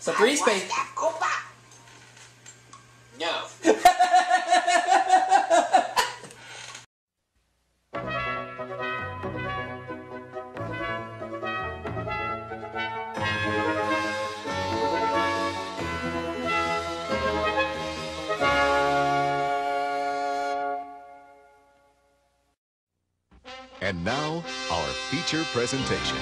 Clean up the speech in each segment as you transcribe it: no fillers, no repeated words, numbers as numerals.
So 3 space. No. And now, our feature presentation.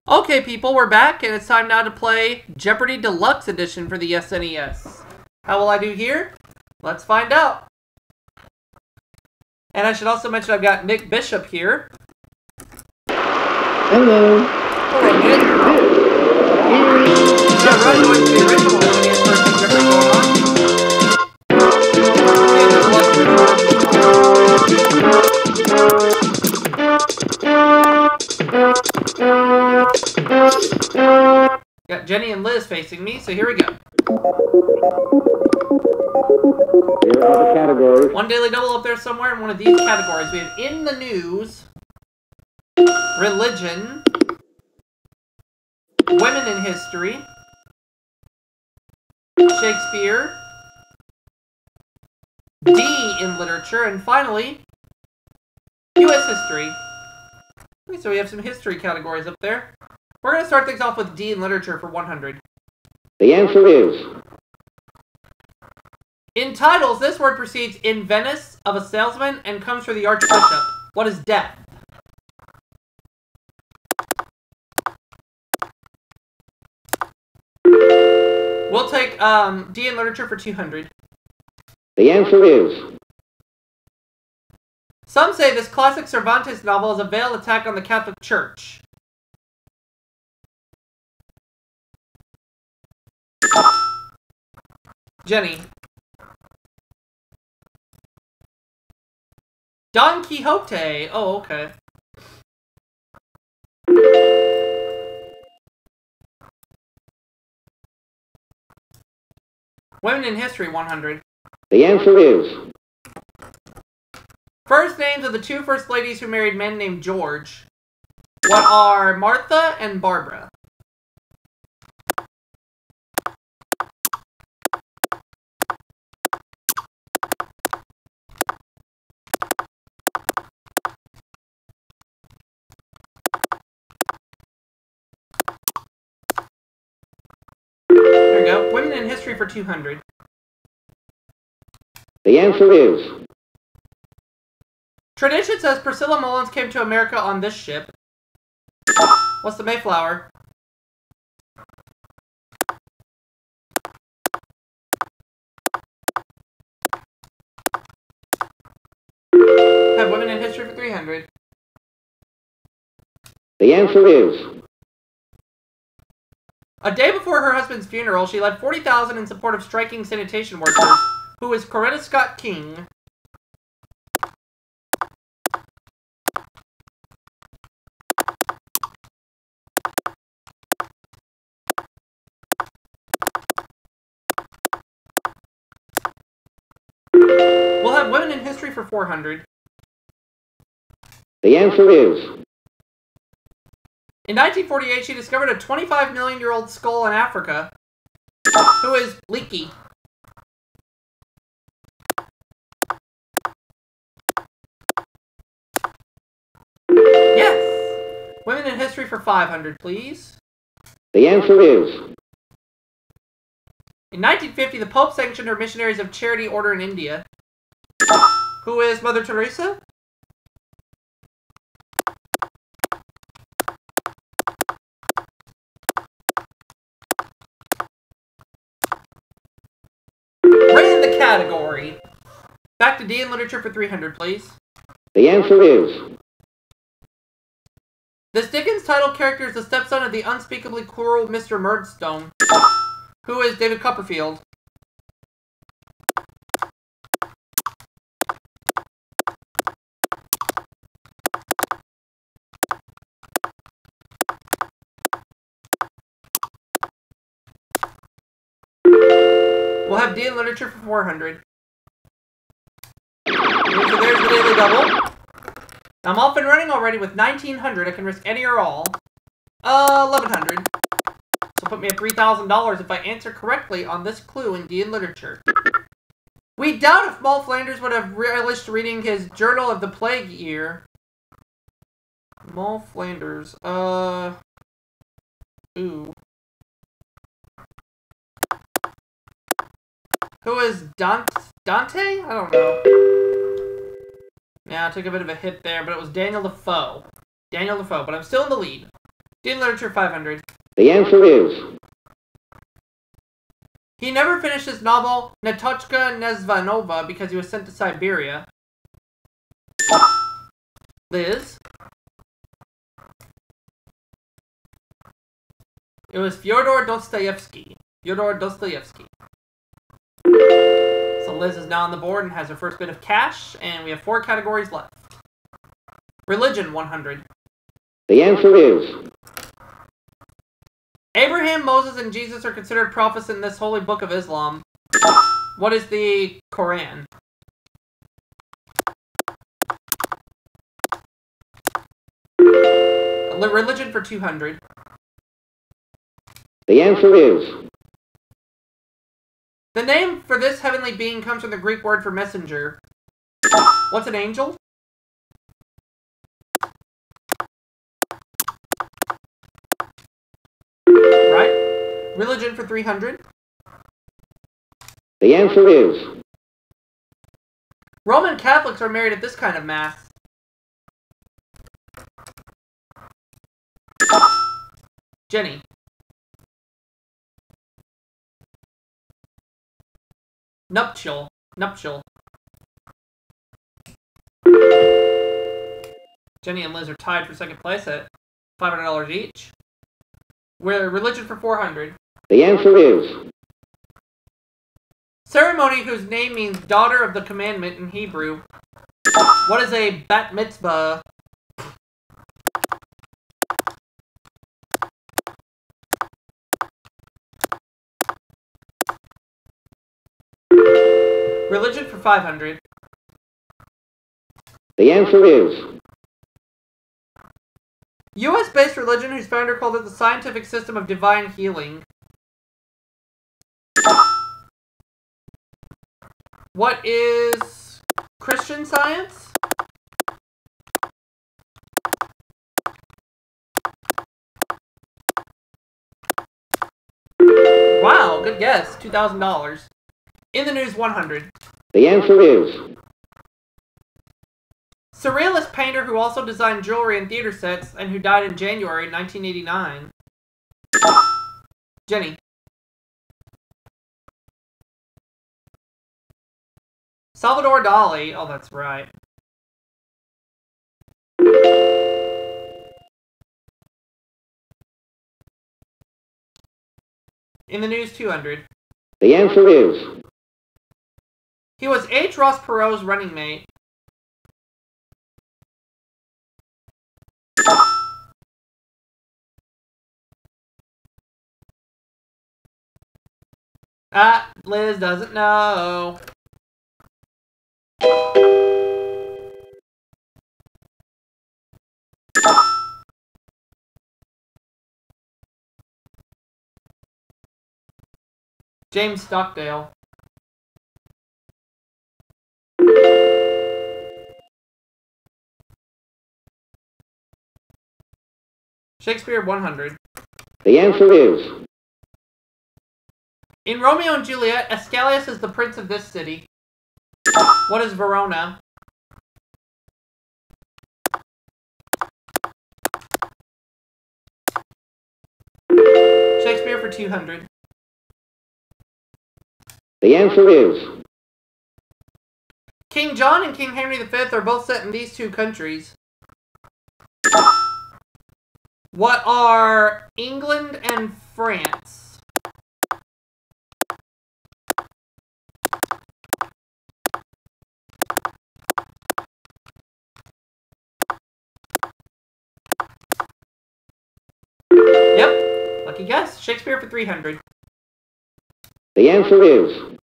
Okay, people, we're back, and it's time now to play Jeopardy Deluxe Edition for the SNES. How will I do here? Let's find out. And I should also mention I've got Nick Bishop here. Hello. Hello, Nick. Yeah, right, going to the original SNES version of Jeopardy going on. Got Jenny and Liz facing me, so here we go. Here are the categories. One daily double up there somewhere in one of these categories. We have In the News, Religion, Women in History, Shakespeare, D in Literature, and finally, U.S. History. Okay, so we have some history categories up there. We're going to start things off with D in Literature for 100. The answer is... In titles, this word precedes In Venice of a salesman and comes from the Archbishop. What is death? We'll take D in Literature for 200. The answer is... Some say this classic Cervantes novel is a veiled attack on the Catholic Church. Jenny. Don Quixote. Oh, okay. Women in History, 100. The answer is... First names of the 2 first ladies who married men named George. What are Martha and Barbara? There we go. Women in History for 200. The answer is... Tradition says Priscilla Mullins came to America on this ship. What's the Mayflower? Have Women in History for 300. The answer is... A day before her husband's funeral, she led 40,000 in support of striking sanitation workers. Who is Coretta Scott King? We'll have Women in History for 400. The answer is... In 1948, she discovered a 25-million-year-old skull in Africa. Who is Leakey? Yes! Women in History for 500, please. The answer is... In 1950, the Pope sanctioned her Missionaries of Charity Order in India. Who is Mother Teresa? Right in the category. Back to D in Literature for 300, please. The answer is... This Dickens title character is the stepson of the unspeakably cruel Mr. Murdstone. Who is David Copperfield? We'll have D in literature for 400. Okay, so there's the daily double. I'm off and running already with 1900. I can risk any or all. 1100. So put me at $3,000 if I answer correctly on this clue in D in literature. We doubt if Moll Flanders would have relished reading his Journal of the Plague Year. Moll Flanders. Ooh. Who is Dante? I don't know. Yeah, I took a bit of a hit there, but it was Daniel Defoe. Daniel Defoe, but I'm still in the lead. D in literature, 500. The answer is... He never finished his novel, Natochka Nezvanova, because he was sent to Siberia. Liz? It was Fyodor Dostoevsky. Fyodor Dostoevsky. So Liz is now on the board and has her first bit of cash, and we have 4 categories left. Religion, 100. The answer is... Abraham, Moses, and Jesus are considered prophets in this holy book of Islam. What is the Quran? Religion for 200. The answer is... The name for this heavenly being comes from the Greek word for messenger. What's an angel? Right? Religion for 300. The answer is... Roman Catholics are married at this kind of mass. Jenny. Nuptial. Nuptial. Jenny and Liz are tied for second place at $500 each. We're religion for 400. The answer is... Ceremony whose name means daughter of the commandment in Hebrew. What is a bat mitzvah? Religion for 500. The answer is... U.S.-based religion whose founder called it the scientific system of divine healing. What is Christian Science? Wow, good guess. $2,000. In the news, 100. The answer is... Surrealist painter who also designed jewelry and theater sets and who died in January 1989. Jenny. Salvador Dali. Oh, that's right. In the news, 200. The answer is... He was H. Ross Perot's running mate. Liz doesn't know. James Stockdale. Shakespeare, 100. The answer is... In Romeo and Juliet, Ascanius is the prince of this city. What is Verona? Shakespeare for 200. The answer is... King John and King Henry V are both set in these two countries. What are England and France? Yep. Lucky guess. Shakespeare for 300. The answer is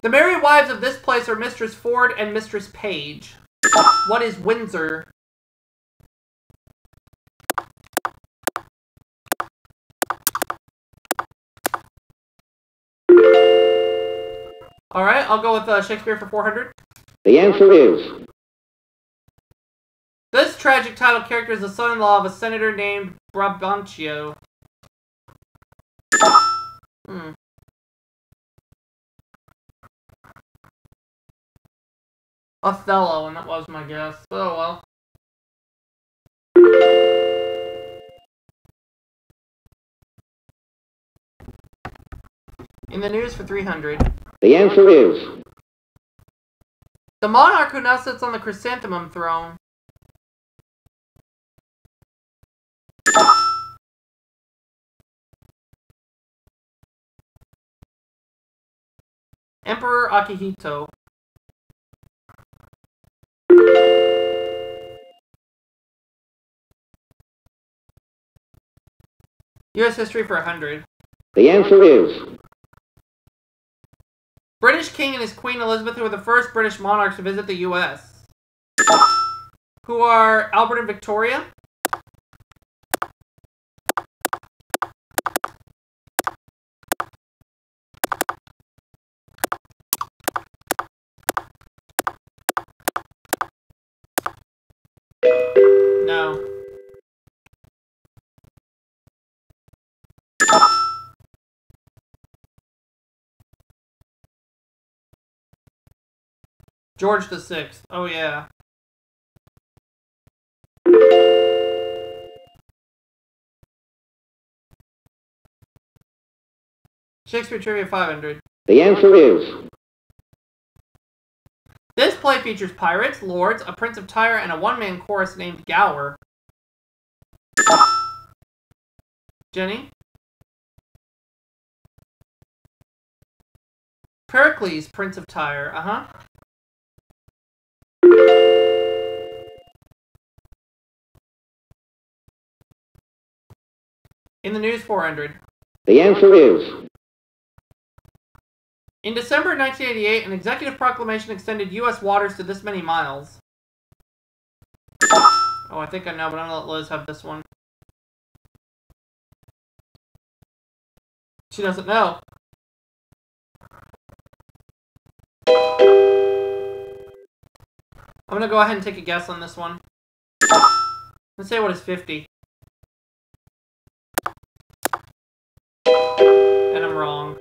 The married wives of this place are Mistress Ford and Mistress Page. What is Windsor? Alright, I'll go with Shakespeare for 400. the answer is This tragic title character is the son-in-law of a senator named Brabantio. Othello, and that was my guess. Oh well. In the news for 300. the answer is The monarch who now sits on the chrysanthemum throne. Emperor Akihito. U.S. history for 100. the answer is British king and his queen Elizabeth who were the first British monarchs to visit the U.S. Who are Albert and Victoria? No. George the Sixth. Oh yeah. Shakespeare Trivia 500. the answer is This play features pirates, lords, a prince of Tyre, and a one-man chorus named Gower. Jenny? Pericles, Prince of Tyre. Uh-huh. In the news 400. the answer is In December 1988, an executive proclamation extended U.S. waters to this many miles. Oh, I think I know, but I'm going to let Liz have this one. She doesn't know. I'm going to go ahead and take a guess on this one. Let's say what is 50. And I'm wrong.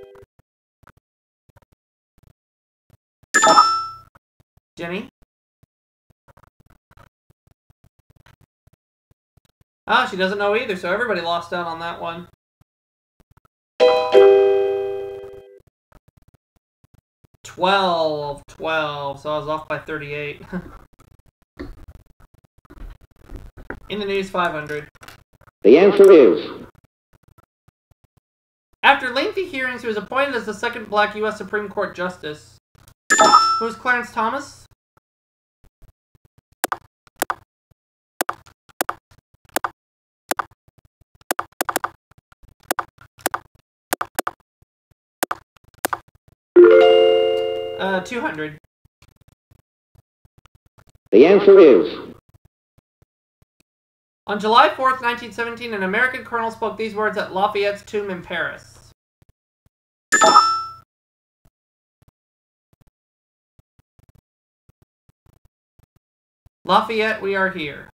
Jenny? Ah, she doesn't know either, so everybody lost out on that one. $12. So I was off by 38. In the news 500. the answer is After lengthy hearings, he was appointed as the second black U.S. Supreme Court Justice. Who's Clarence Thomas? Uh, 200. the answer is On July 4th, 1917, an American colonel spoke these words at Lafayette's tomb in Paris. Lafayette, we are here.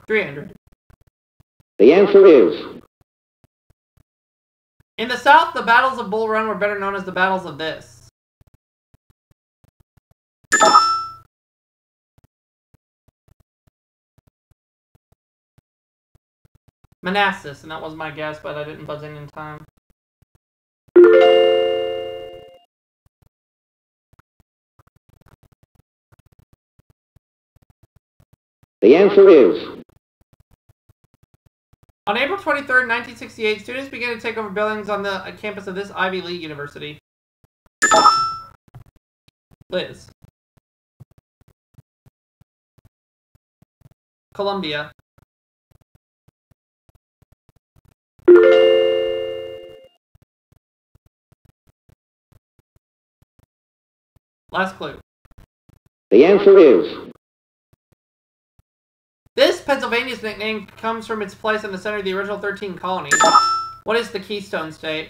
$300. the answer is In the South, the battles of Bull Run were better known as the battles of this. Manassas, and that was my guess, but I didn't buzz in time. The answer is. On April 23rd, 1968, students began to take over buildings on the campus of this Ivy League university. Liz. Columbia. Last clue. The answer is. This Pennsylvania's nickname comes from its place in the center of the original 13 colonies. What is the Keystone State?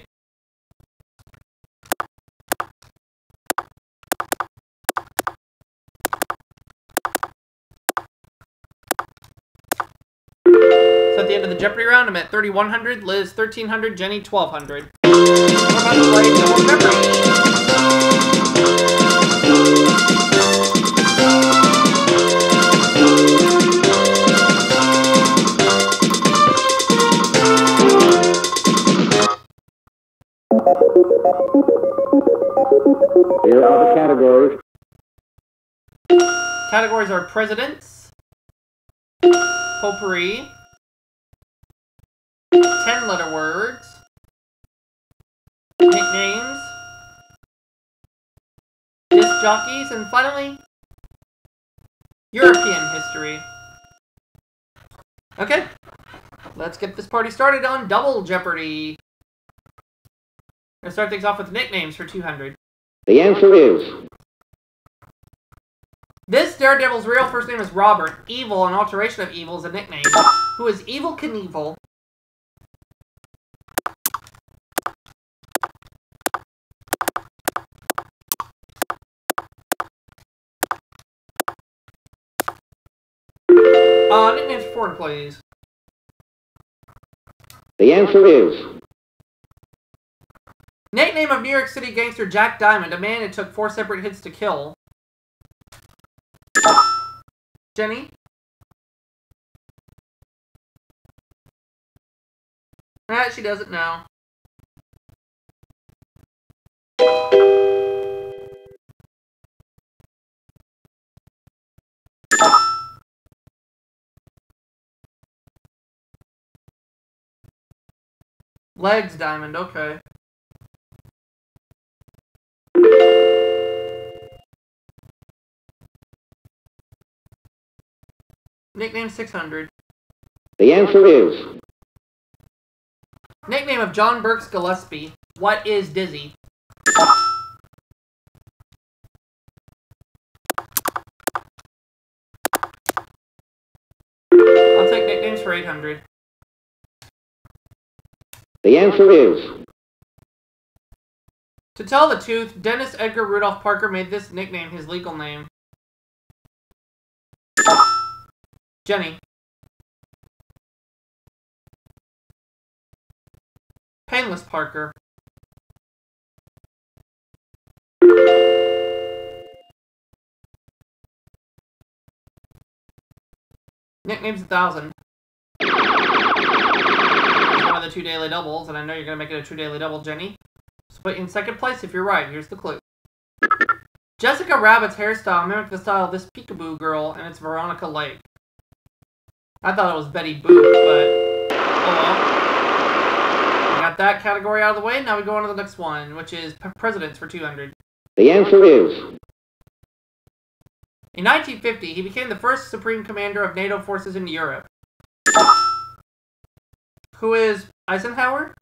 So at the end of the Jeopardy round, I'm at 3,100, Liz 1,300, Jenny 1,200. We're about to play Double Jeopardy. Here are the categories. Categories are presidents, potpourri, 10-letter words, nicknames, disc jockeys, and finally, European history. Okay, let's get this party started on Double Jeopardy. I'm going to start things off with nicknames for 200. The answer is. This Daredevil's real first name is Robert. Evil, an alteration of Evil, is a nickname. Who is Evil Knievel? Nicknames for 400, please. The answer is. Nickname of New York City gangster Jack Diamond, a man it took 4 separate hits to kill. Jenny? She doesn't know. Legs Diamond, okay. Nickname 600. The answer is. Nickname of John Burks Gillespie. What is Dizzy? I'll take nicknames for 800. The answer is. To tell the truth, Dennis Edgar Rudolph Parker made this nickname his legal name. Jenny. Painless Parker. Nickname's 1,000. One of the 2 daily doubles, and I know you're going to make it a 2 daily double, Jenny. So put you in second place if you're right. Here's the clue. Jessica Rabbit's hairstyle mimicked the style of this peekaboo girl, and it's Veronica Lake. I thought it was Betty Boop, but oh well. We got that category out of the way. Now we go on to the next one, which is presidents for 200. The answer is. In 1950, he became the first supreme commander of NATO forces in Europe. Who is Eisenhower?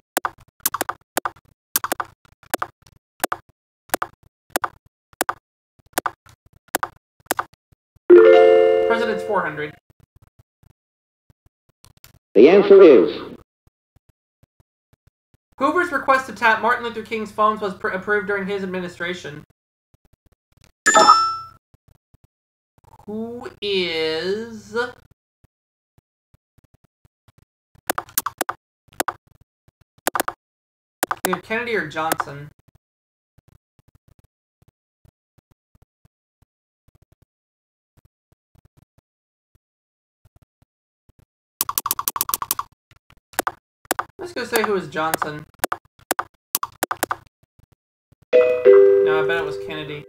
President's 400. The answer is. Hoover's request to tap Martin Luther King's phones was approved during his administration. Who is... We have Kennedy or Johnson. I'm just gonna say who is Johnson. No, I bet it was Kennedy.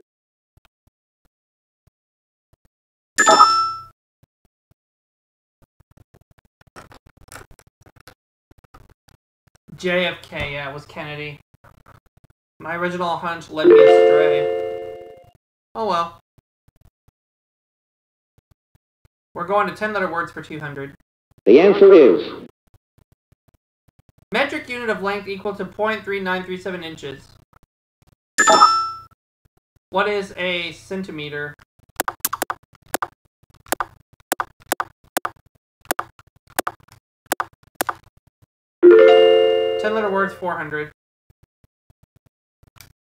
JFK, yeah, it was Kennedy. My original hunch led me astray. Oh well. We're going to 10-letter words for 200. The answer is Metric unit of length equal to 0.3937 inches. What is a centimeter? Ten-letter words, 400.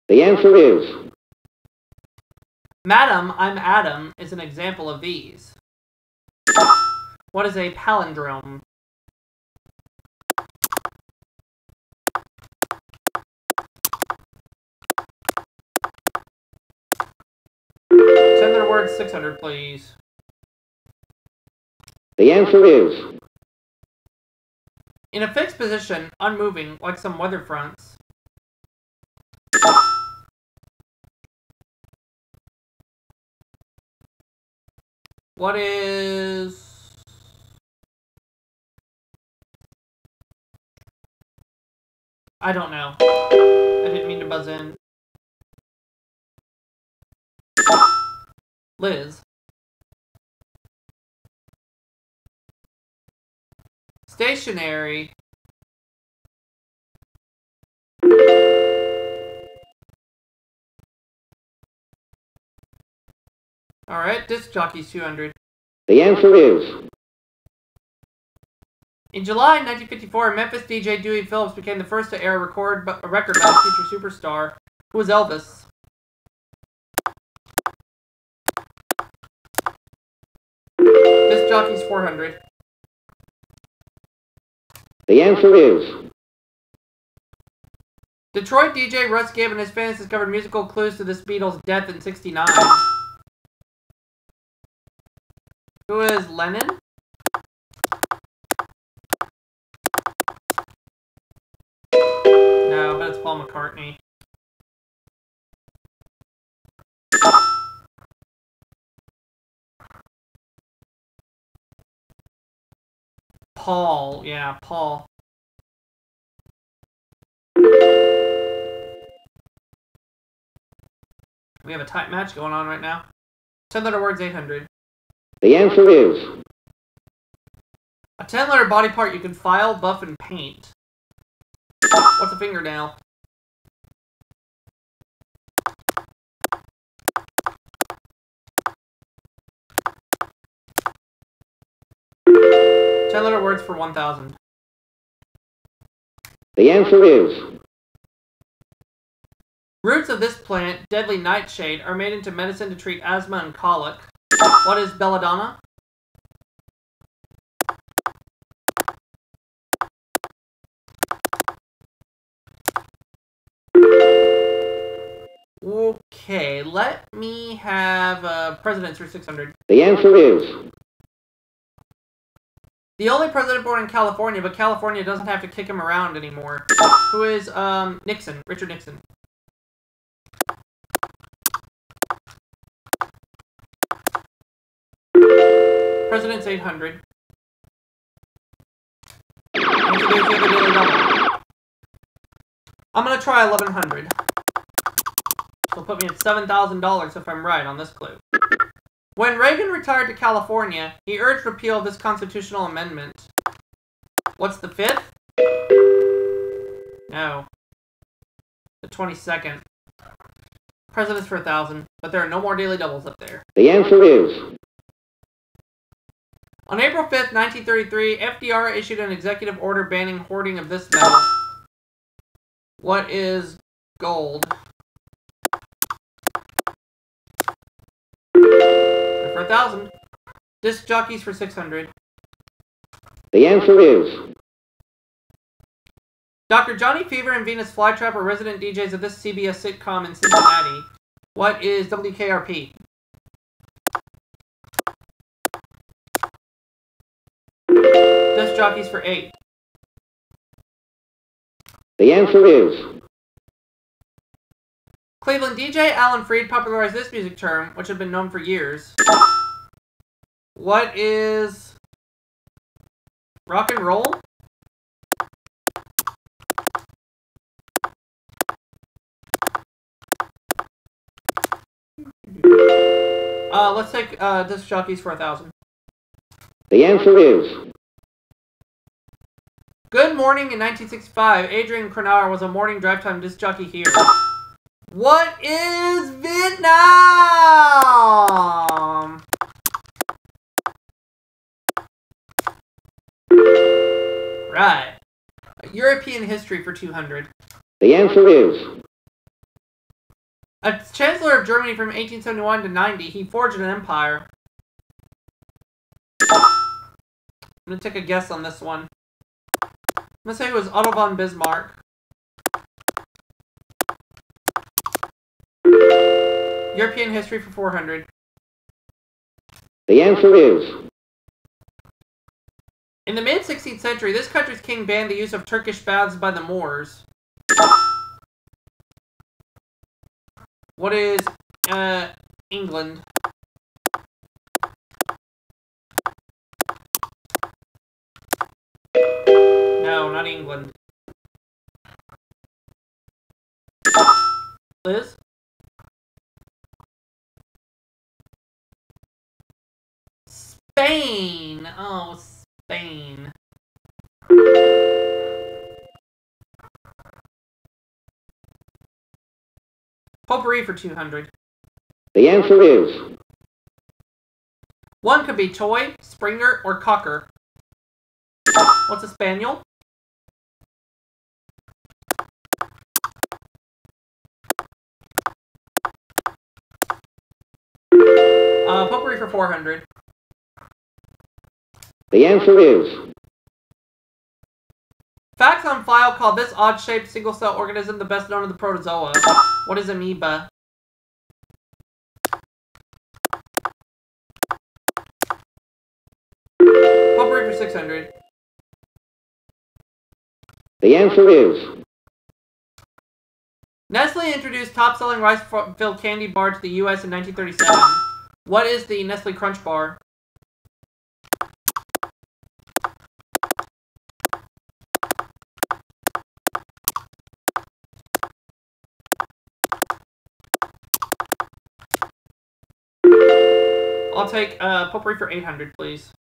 the answer is Madam, I'm Adam is an example of these. What is a palindrome? Ten-letter words, 600, please. the answer is In a fixed position, unmoving, like some weather fronts. What is... I don't know. I didn't mean to buzz in. Liz. Stationary. Alright, disc jockeys 200. the answer is In July 1954, Memphis DJ Dewey Phillips became the first to air a record a record by a future superstar, who was Elvis. Disc jockeys 400. the answer is Detroit DJ Russ Gibb and his fans discovered musical clues to this Beatles' death in '69. Who is Lennon? No, but it's Paul McCartney. Paul, yeah, Paul. We have a tight match going on right now. 10-letter words, 800. the answer is A 10-letter body part you can file, buff, and paint. What's a fingernail? Ten-letter words for 1,000. the answer is Roots of this plant, deadly nightshade, are made into medicine to treat asthma and colic. What is belladonna? Okay, let me have presidents for 600. the answer is The only president born in California, but California doesn't have to kick him around anymore. Who is Nixon, Richard Nixon. President's 800. And today's the other daily double. I'm gonna try 1100. It'll put me at $7,000 if I'm right on this clue. When Reagan retired to California, he urged repeal of this constitutional amendment. What's the 5th? No. The 22nd. Presidents for 1,000, but there are no more daily doubles up there. the answer is On April 5th, 1933, FDR issued an executive order banning hoarding of this metal. What is gold? For 1,000. Disc jockeys for 600. the answer is Dr. Johnny Fever and Venus Flytrap are resident DJs of this CBS sitcom in Cincinnati. What is WKRP? Disc jockeys for 8. the answer is Cleveland DJ Alan Freed popularized this music term, which had been known for years. What is rock and roll? Let's take disc jockeys for 1,000. The answer is Good morning in 1965. Adrian Cronauer was a morning drive time disc jockey here. What is Vietnam? Right. European history for 200. the answer is As Chancellor of Germany from 1871 to 90, he forged an empire. I'm going to take a guess on this one. I'm going to say it was Otto von Bismarck. European history for 400. the answer is In the mid-16th century, this country's king banned the use of Turkish baths by the Moors. What is, England? No, not England. Liz? Spain! Oh, Spain. Potpourri for 200. the answer is One could be toy, springer, or cocker. What's a spaniel? Potpourri for 400. the answer is Facts on file called this odd-shaped single-cell organism the best known of the protozoa. What is amoeba? Potpourri for 600. the answer is Nestle introduced top-selling rice-filled candy bar to the U.S. in 1937. What is the Nestle Crunch Bar? I'll take potpourri for 800, please.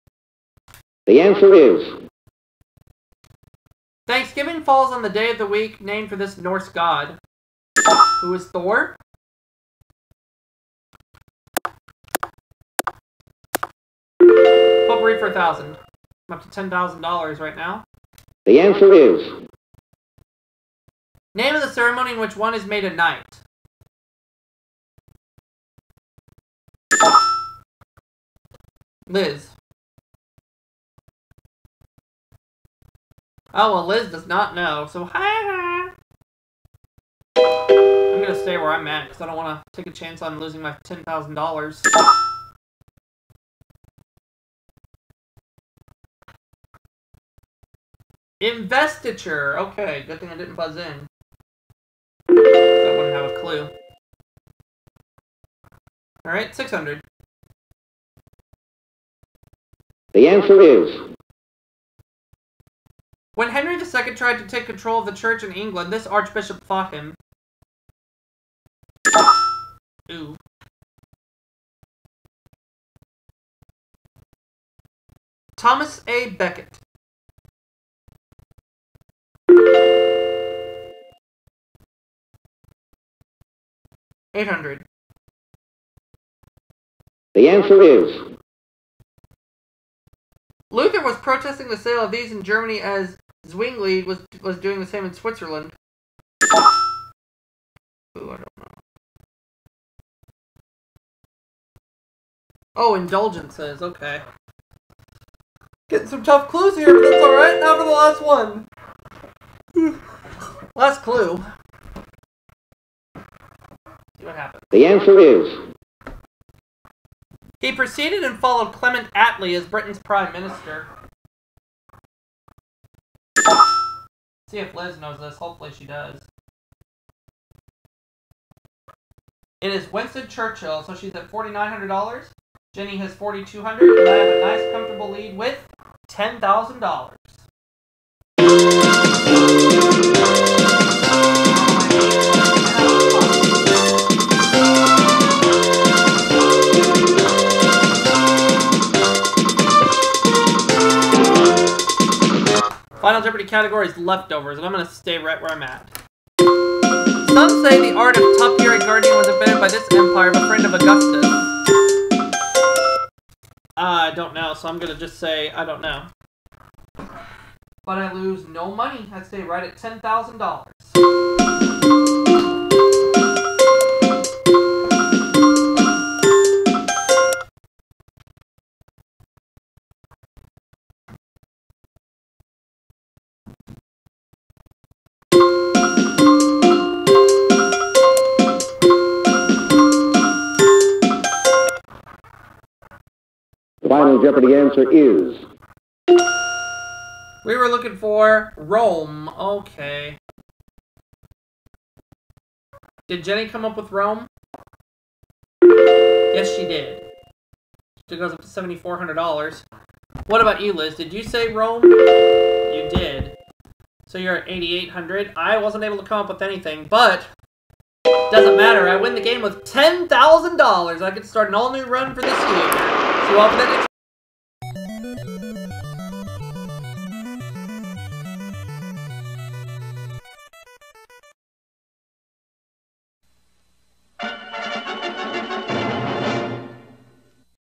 the answer is Thanksgiving falls on the day of the week named for this Norse god. Who is Thor? Potpourri for 1,000. I'm up to $10,000 right now. the answer is Name of the ceremony in which one is made a knight. Liz. Oh, well, Liz does not know, so I'm gonna stay where I'm at, because I don't want to take a chance on losing my $10,000. Investiture! Okay, good thing I didn't buzz in. So I wouldn't have a clue. Alright, 600. the answer is When Henry II tried to take control of the church in England, this archbishop fought him. Ooh. Thomas A. Becket. $800. the answer is Luther was protesting the sale of these in Germany as Zwingli was doing the same in Switzerland. Ooh, I don't know. Oh, indulgences, okay. Getting some tough clues here, but that's alright. Now for the last one. Last clue. See what happens. the answer is He preceded and followed Clement Attlee as Britain's Prime Minister. See if Liz knows this. Hopefully she does. It is Winston Churchill, so she's at $4,900. Jenny has $4,200, and I have a nice, comfortable lead with $10,000. Jeopardy category is leftovers, and I'm gonna stay right where I'm at. Some say the art of Top Gear Guardian was invented by this empire, a friend of Augustus. I don't know, so I'm gonna just say I don't know. But I lose no money. I stay right at $10,000. The final Jeopardy answer is... We were looking for Rome. Okay. Did Jenny come up with Rome? Yes, she did. It goes up to $7,400. What about you, Liz? Did you say Rome? You did. So you're at $8,800. I wasn't able to come up with anything, but doesn't matter. I win the game with $10,000. I could start an all-new run for this year. See you all for the next